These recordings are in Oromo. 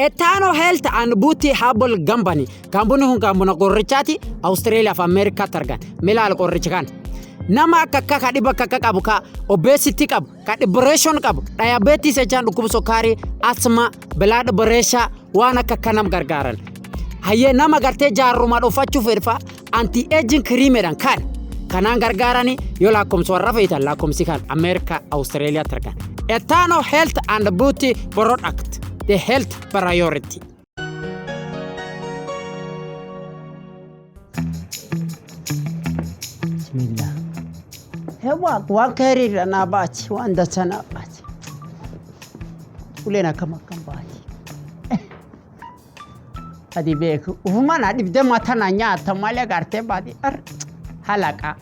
Etano Health and Beauty Herbal Company. Kambuni hun kambuna qorichaati Australia fa America targan. Milal qorichikan. Nama akka kadiba qabu obesity qabu, depression qabu, diabetes ejaan dhukkuba sukkaari, asthma, blood pressure waan akka kanam gargaaran. Hayyee nama gartee jaarruma dhofachuu fedha anti aging cream edhan kanaan gargaarani yoo lakkoomsa warra feetan lakkoomsi kan America Australia targan. Etano Health and Beauty Product. The health priority. Bismillah. Hewa wakari na bachi wanda sana bachi. Ulena kama bachi. Adi beku. Ufumana adi bide matana nyata male garte badi halaka.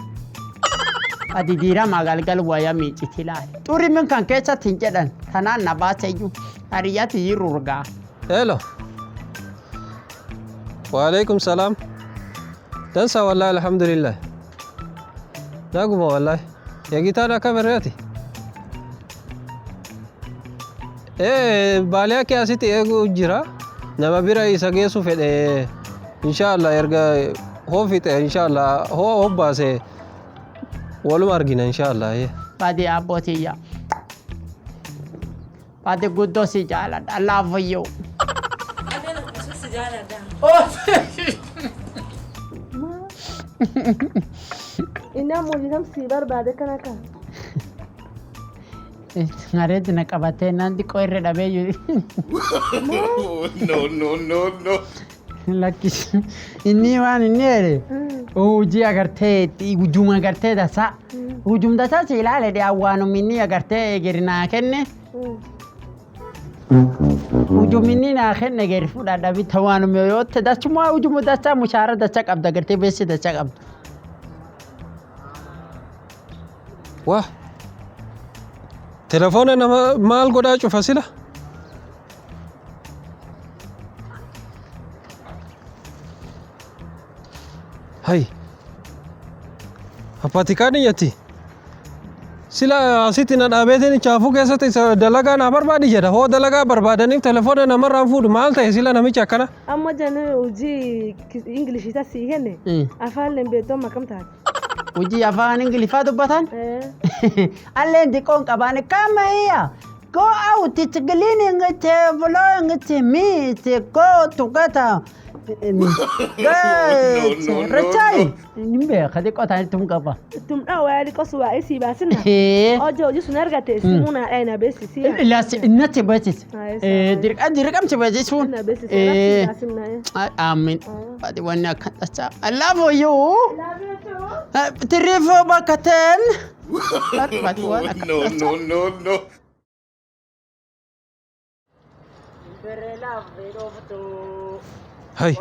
Adi dira magalgal waya michitila. Turi min kan kecha tinjedan tanan na bachi yu. Ariyati yirurga. Hello. Waalaikum salam. Tansa wallahi alhamdulillah. Naguma wallahi. Ya gitara kamerati. Baale yake asiti ego jira. Nama bira isa gesu fede. Inshallah erga hofite inshallah ho base. Walu argina inshallah ye. Padi abotiya. Padi guddo si jalan. I love you. Ina mujizam sibar bade kanaka. Ngaret na kabate nanti ko irre dabe yuri. No. Lakis. Inni wan inni. Uji agarte ujuma agarte dasa. Ujum dasa silale de awanu minni agarte gerina kenne. Ujumini na kenne ger fuda dabi tawanu meyote dasuma ujumu dasa mushara dasa qabda agarte besi dasa qabda. Wah. Telefoona nama maal godhaa cufa sila? Hai. Apatikaan yatti. Sila asitti na dhaabeetiin chaafuu keessatti dalagaa na barbaadi jedha. Hoo dalagaa barbaadaniif telefoona namarraa fuudhu maal ta'e sila namicha akkana? Amma jana uji English isa si kenne. Afaan lembeetoo makam taate. Uji afaan Ingiliffaa dubbatan? Alleen diqoon qabaan kama iya. Go out, it's cleaning it, blowing it, me, go together. Rachai. Nimbe khadi ko tani tum qaba. Tum dhawa li qasu waa isi baasina. Ojo jisu nargate simuna ayna besi si. La innati basis. Dirqam ti basis sun. Amin. Badi wanna kan tacha. I love you. Love you too. Tirifo bakaten. No. Hai.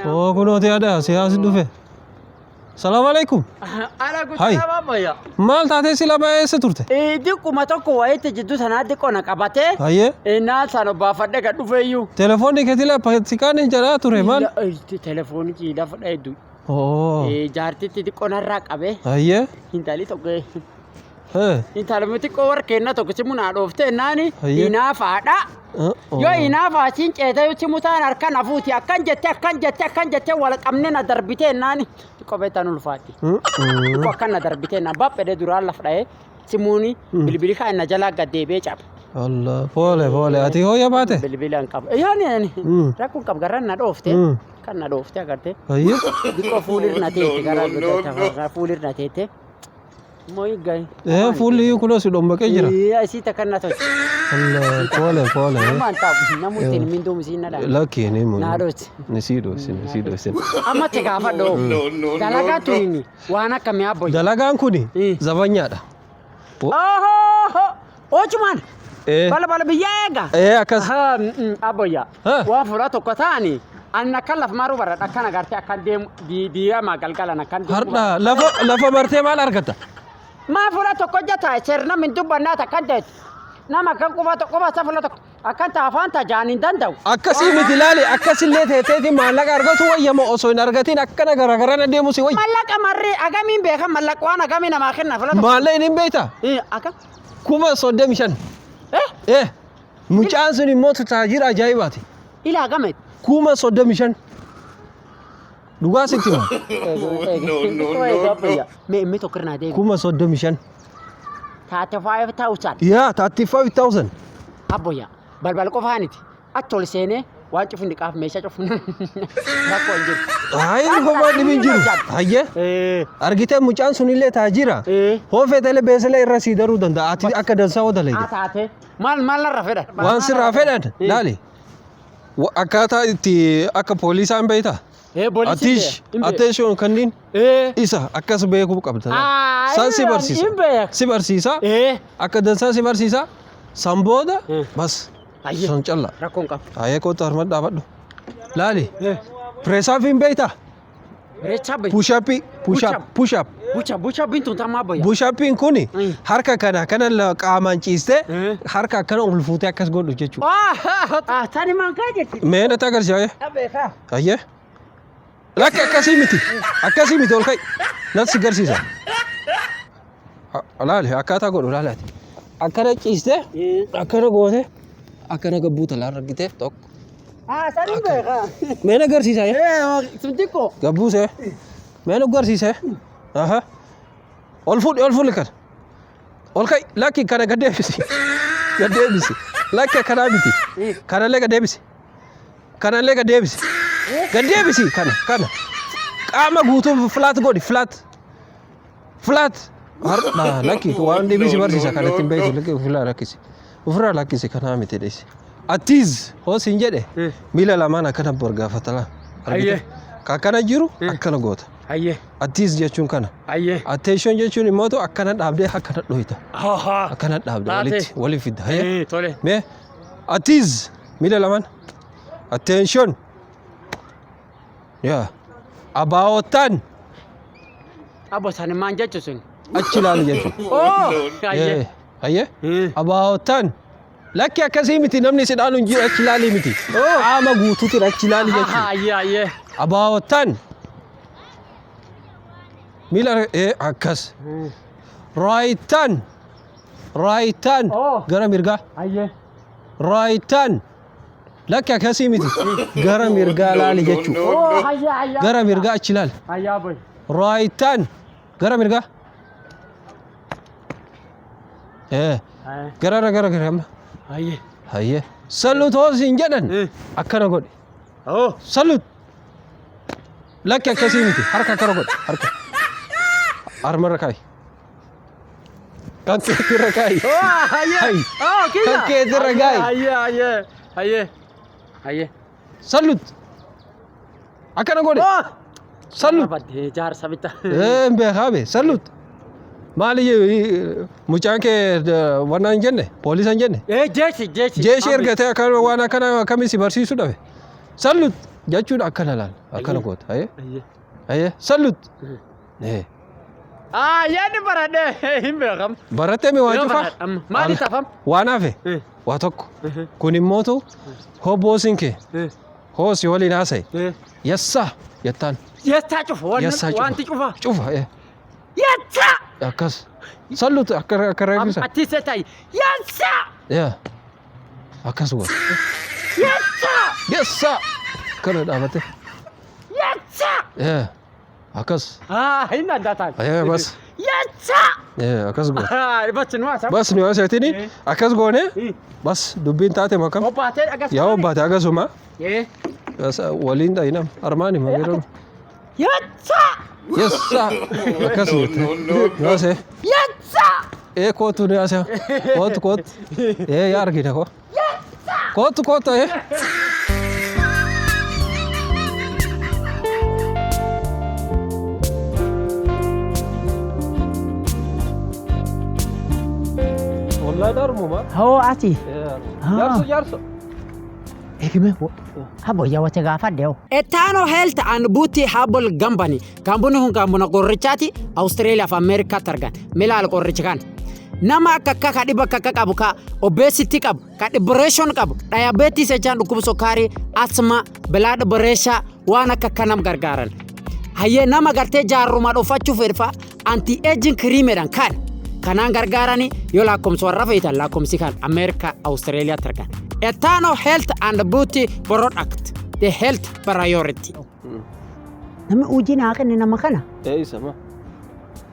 Oh, kunooti ada siyaasi dhufe. Salaam alaikum. Hai. Maal taatee sila baay'eessa turte? Diqquma tokko wayiitti jidduu sanaa diqqoo na qabate. Hayyee. Naa sana baafadhe gad dhufeeyyuu. Telefoonni keetila patikaan hin jalaa ture maal? Telefoonichi lafa dheeddu. Jaartitti diqqoo narraa qabe. Hayyee. Intalli tokko. Intala xiqqoo warqeenna tokko simunaa dhoofte naani inaafaadha. Yoo inaafaasiin ceetee simutaan harkaan hafuuti akkan jette wal qabne na darbitee naani xiqqoo beektan ulfaatti. Xiqqoo akkan na darbitee na baphedee duraan lafa dha'ee simuuni bilbili kaan na jalaa gaddeebee cabe. Allah foole ati hooya baate? Bilbilaan qaba. Yaani rakkoon qaba garaan na dhoofte kan na dhoofte agarte. Hayyee. Xiqqoo fuulirna teete garaa fuulirna teete. Moi gai. Fulli kulo si dombake jira. Si takanna to. Allah foole. Manta namutin min dum sinna da. Lucky ni mo. Narot. Ni sido. Amma te gafa do. Dalaga tuini. Wana kami aboy. Dalagaan kuni zabanyaadha. Ochuman. Bala biyega. Akas. Aboya. Wa fura to kotani. Anna kallaf maru bara akkana garte akkan dem diya magalgala nakkan. Harda lafa marte maal argata? Ma fura tokko jata serna min dubbanna takkante nama kan quba safula tokko akkanta afanta jaanin danda'u akkasii miti laali akkasillee teeteeti maallaqa argatu wayyama osoo hin argatin akkana garagaran deemu si wayya maallaqa marri agamiin beekan maallaqa waan agamii namaa kenna fula tokko maallaqa hin beekta akka 35,000 Mucaan sun immoo tajaajila ajaa'ibaati. Ilaa gamet. Kuma 35. Dhugaa sitti hima. Mee tokkirnaa deebi. Kuma 35. 35,000. Yaa 35,000. Abboyyaa balbala qofaaniti achi ol seenee waan cufu dhiqaaf meeshaa cufu rakkoo hin jiru. Ayi homaa dhibin jiru. Hayyee. Argitee mucaan sunillee taajira. Hoofeetelee beeselee irra sii daruu danda'a. Ati akka dansaa odalee. Taate maal narra fedhan. Waan sirraa fedhan laali. Akkaataa itti akka poolisaan beektaa. Atish attention kanneen isa akkas beekuu qabda. San si barsiisa. Si barsiisa. Akka dansaa si barsiisa. San booda bas. San calla. Rakkoon qabu. Ayee kootu harma dhaabadhu. Laali. Preessaaf hin beektaa. Push-up. Push-up bintuun tamaa abboyyaa. Push-upin kuni harka kana qaamaan ciistee harka akkana ol fuutee akkas godhu jechuudha. Tani maankaa jechuudha. Mee natti agarsiisa. Ayyee. Lakki akkasii miti ol ka'i. Natti agarsiisa. Laali akkaataa godhu laalaati. Akkana ciistee akkana gootee akkana gabbuu talaan argitee tokko. Sani beekaa. Mee agarsiisa. Sintikko. Gabbuusee. Mee agarsiisa. Ol fuudhi kan. Ol ka'i lakki kana gad deebisi. Lakki akkanaa miti. Kanallee gad deebisi. Gad deebisi kana. Qaama guutuu flat godhi flat. Lakki waan deebisi barsiisa kan ittiin beektu lakki ofirraa lakkisi kanaa miti dheesi. Atiz hoos hin jedhe miila lamaan akkana borgaafatala. Akkana jiru akkana goota. Atiz jechuun kana. Attention jechuun immoo akkana dhaabdee akkana dhohita. Akkana dhaabdee walitti fidda. Mee atiz miila lamaan. Attention. Yaa. Abaawotaan. Abbo sani maan jechuun sun. Achi ilaali jechuudha. Hayyee. Abaawotaan. Lakki akkasii miti namni si dhaalu hin jiru achi ilaali miti. Qaama guutuutiin achi ilaali jechuudha. Abaawotaan. Miila akkas. Raayitaan. Gara mirgaa. Raayitaan. Lakki akkasii miti gara mirgaa ilaali jechuudha. Gara mirgaa achi ilaali. Raayitaan. Gara mirgaa. Gara. Hayyee. Salut hoos hin jedhan akkana godhe. Salut. Lakki akkasii miti harka akkana godhe harka. Harmarra kaayi. Kan keetirra kaayi. Kan keetirra kaayi. Hayyee. Salut. Akkana godhe. Salut. Jaarsa bitta. Beekaabe salut. Maali mucaan kee waan hin jenne poolisa hin jenne. Jeeshi ergatee akkana waan akkana akkamii si barsiisuu dhabe. Salut jechuun akkana laal akkana goota. Hayyee. Salut. Yaadni baradhee hin beekamu. Barattee mi waan cufaa? Maali tafam? Waan hafe waa tokko. Kun immoo hobboosiin kee hoosi waliin haasa'e. Yessaa jettaan. Yessaa cufa wanti cufa. Cufa. Yessaa. Akkas. Salut akka reeffisa. Ati seetai. Yessaa. Akkas goota. Yessaa. Kana dhaabate. Yessaa. Akkas. Hin adda taate. Bas. Yessaa. Akkas goota. Bas nu haasa'etini akkas goone bas dubbiin taate makam. Yaa obbaate akkasuma. Waliin dhayinam armaani mageeroon. Yessaa. Akkas goota. Yessaa. Kootu ni haasa'e. Kootu. Yaa argina koo. Kootu. Wallahi darmuma. Ati. Jaarso. Abboyyaa wate gaafadhe. Etaano Health and Beauty Herbal Company. Kampuni kun kampuna qorichaati Australia fi Amerikaatti argan. Milaal qorichi kan. Nama akka dhibba qabu ka obesity qabu, ka depression qabu, diabetes jechaan dhukkuba sukaarii, asma, blood pressure waan akka nam gargaaran. Hayyee nama gartee jaarruma dhofachuu fedha anti aging cream jedhan kan. kanaan gargaaranii yoo lakkoomsa warra feetan lakkoomsi kan Ameerikaa Awustreeliyaa targan. Etaano health and beauty product the health priority. Namni hojii naa kenne nama kana. Isa ma.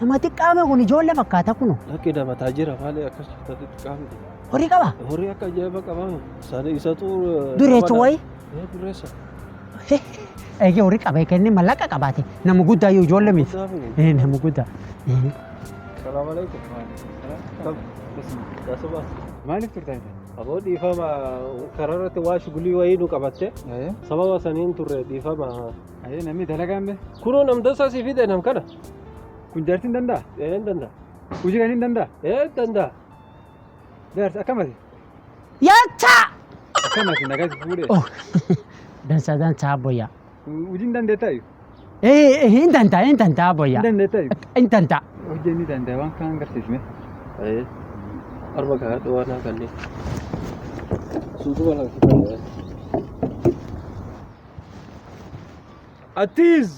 Nama xiqqaame kun ijoollee fakkaata kuno. Lakkee nama taajira maalee akkas xiqqaame. Horii qaba. Horii akka ajaa'iba qaba. Isatu Dureechu wayi. Dureessa. Eegee horii qaba kenne mallaqa qabaate nama guddaa yoo ijoollee miti. Nama guddaa. Salaam alaikum. Maaliif turtan? Aboo dhiifama karaa irratti waa shugulii wayii nu qabatte sababa saniin turre dhiifama. Namni dalagaan bee? Kunoo namdasa si fide nam kana. Kun jaartiin danda'a? Hin danda'a. Hojii kan hin danda'a? Danda'a. Jaarsi akkamati? Yaata! Akkamati nagaatti fuudhee? Dansa abboyyaa. Hojii hin dandeettaa? Hin danda'a abboyyaa. Hin dandeettaa? Hin danda'a. Hojii inni danda'a waan kaan agarsiisme. Arba gahaa waan kanneen. Suutuma lafa. Atiz.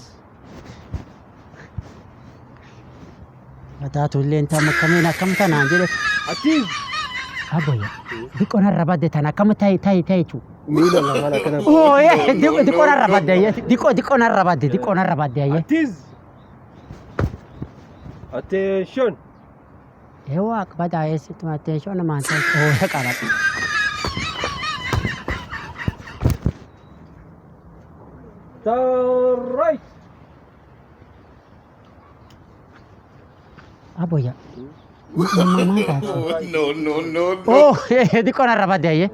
Mataatu illee inta makkamiin akkam tanaan jedhe. Atiz. Abboyyaa. Diqqoon har'a badde tan akkam ta'e jechuudha. Miila lamaan akkana. Diqqoon har'a badde diqqoon har'a badde. Atiz. Attention. Ewa akbada yesitu attention manta. Qabate. Turn right. Abboyyaa. No. Diqqoon har'a badde.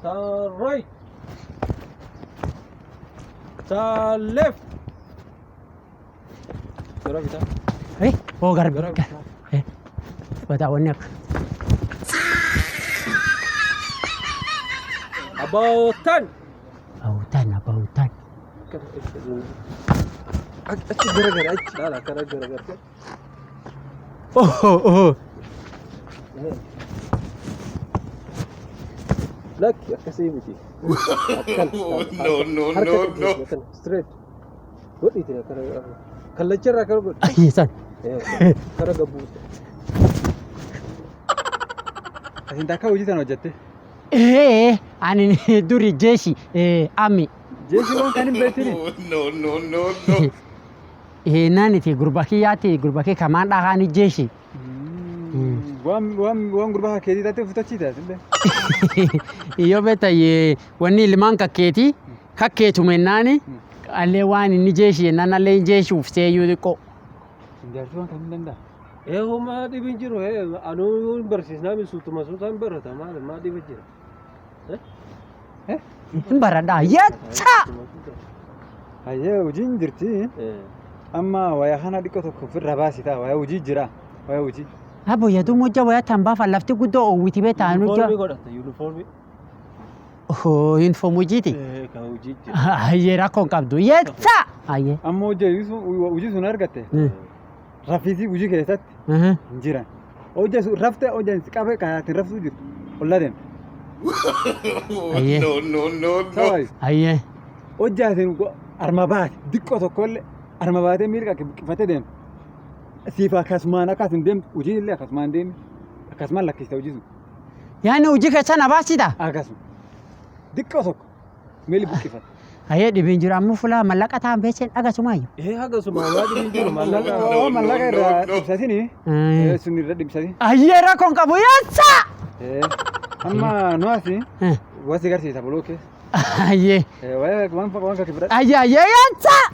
Turn right. Turn left. Gara kita. Gara. Bata wanne akka. About 10. Bautan. Achi gara. Lala kana gara. Laki akkasii miti. No. Straight. Godhi tira kana. Kallacharraa kana godhi. Ayyisan. Kana gabbuute. Asin takka hojii sana hojjette? Ani duri jeeshi ami. Jeeshi waan kan hin beektini? No. Naaniti gurba kiyyaatti kamaan dhahaani jeeshi. Waan gurbaa keetii taatee futachiita illee. Yoo beekta wanni ilmaan kakkeetu mennaani allee waan inni jeeshi jennaan allee jeeshi ufseeyyuu xiqqoo. Jaarsi waan kan hin danda'a? Homaa dhibin jiru. Anuu barsiisnaa suutuma suutaan barata maa dhiba jira. Hin baradhaa yachaa. Hayyee hojiin jirti. Amma wayaa kana dhiqqoo tokko ofirra baasita. Wayaa hojii jira. Wayaa hojii. Abboyyaa dumujja wayaa tambaafa lafti guddoo oowwiti beektaa nujja. Yuunifoormii godhata yuunifoormii. Yuunifoormii hojiiti. Kan hojii jira. Hayyee rakkoon qabdu yachaa. Hayyee. Amma hojii sun argatte. Raffiisii hojii keessatti hin jiran. Hojii sun raftee hojii qabee kan raftuu jirtu. Ollaa deemte. No. Hayyee. Hojii asin arma baate diqqoo tokkollee arma baatee miila qaqqifatee deemte. Siif akkasumaan akkasumaan deemtu hojiin illee akkasumaan deemi. Akkasumaan lakkista hojii sun. Yaani hojii keessa na baasita? Akkasuma. Diqqoo tokko miilli buqqifate. Hayyee dhibiin jiru ammoo fuula mallaqa ta'an beeksen dhagasumaayyu. Akkasuma waa dhibin jiru mallaqa. Mallaqa irraa dhibsatini. Sun irra dhibsatini. Hayyee rakkoon qabu yachaa. Amma nuwaasi wasi garsiisa buloo keessa. Hayyee. Waan kakki fudhadha. Hayyee yachaa.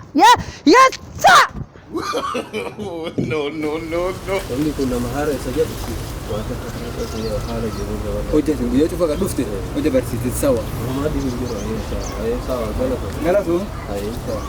No. Namni kun nama haara isa jedhu waan akka haala jiru. Hojjetu guyyaa cufa kan dhufte hojii barsiisiti sawa. Homaa dhibin jiru. Sawa galata. Galatu. Sawa.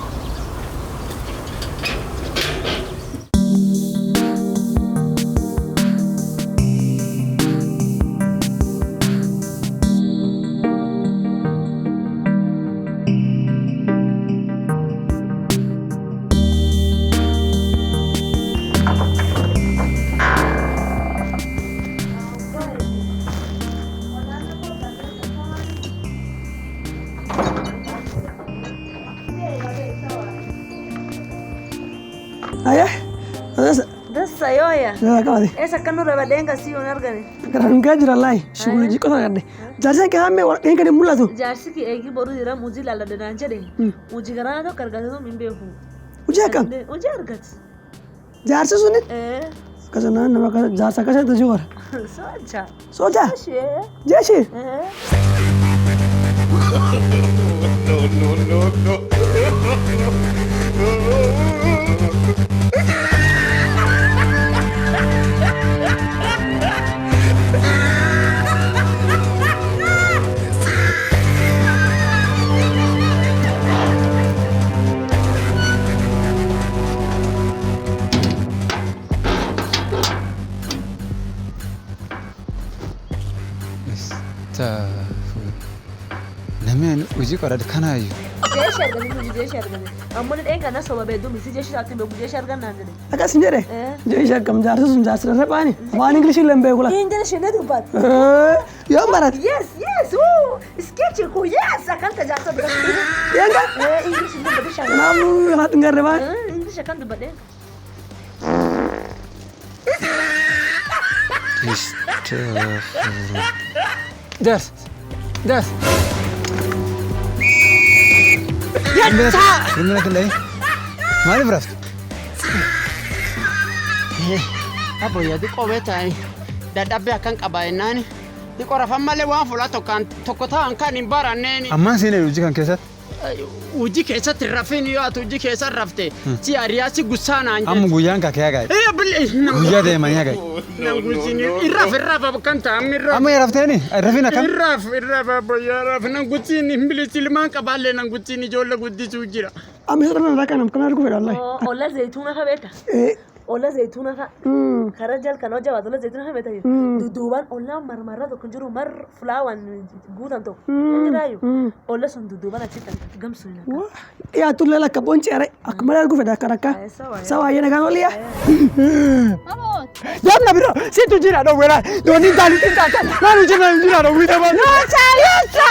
Dasa Sayoya. Yaa qabaate. Esa kan nurra badeenga si on argane. Garaan gaa jira laay shughuli jiqqota gadde. Jaarsa kee hammee warqeen kan mul'atu. Jaarsi ki eegi boru jira muji lalla danaan jedhe. Muji garaa tokko argatu min beeku. Hojii akkam? Hojii argati. Jaarsi suni Eh. akkasuma nama jaarsa akkasii tajuu wara. Socha. Soja. Shee. Jeeshi. Eh. No. Namni hojii qoratu kanaayyuu. Jeeshi argani muji jeeshi argani. Amma ni dheenga na soba beedu misi jeeshi taatti beeku jeeshi argan naan jedhe. Akkas hin jedhe. Jeeshi akkam jaarsi sun jaarsi dharra baani. Afaan Ingilishii illee hin beeku la. Ingilishi ne dubbat. Yoo barat. Yes. Woo. Sketchy ko yes akan ta jaarsa dubbat. Yanga. Ingilishi ne dubbat shan. Naamu haat ngarre baan. Ingilishi akan dubbat dheenga. Jaarsi. Rimina kandai. Maaliif raftu? Abo ya diqoo beektaa dadhabbii akkan qaba jennaani diqoo rafan malee waan fuula tokko ta'an kan hin baranneeni. Ammaan siinee hojii kan keessatti? Hojii keessatti rafin yoo ati hojii keessa rafte si ariyaasi gussaanaan Amma guyyaan kakee hagaye. Guyyaa deemanii hagaye. Irraaf kan ta'an irraaf. Amma rafteeni? Rafin akkam? Irraaf boyyaa raaf nan guchiin hin bilisi ilmaan qabaallee nan guchiin ijoollee guddisuu jira. Amma isa dhala kanam kana arguu fedha wallahi. Olla zayituuna ka beeka. Olla zayituuna ka. Karaa jalkan hojii jabaatu olla zayituuna ka beeka. Dudduubaan olla marmarra tokko jiru mar fulaawaan guutan tokko. Jiraayu. Olla sun dudduubaan achitti gamsu hin akka. Dhiyaatu illee lakka boonceere akka malee arguu fedha akka rakka. Sawa ayyana kan oliya. Yamna bira situ jira dhoowweera dooniin taalitiin taatan maal hojii jira dhoowwita baatu. Chaalessa.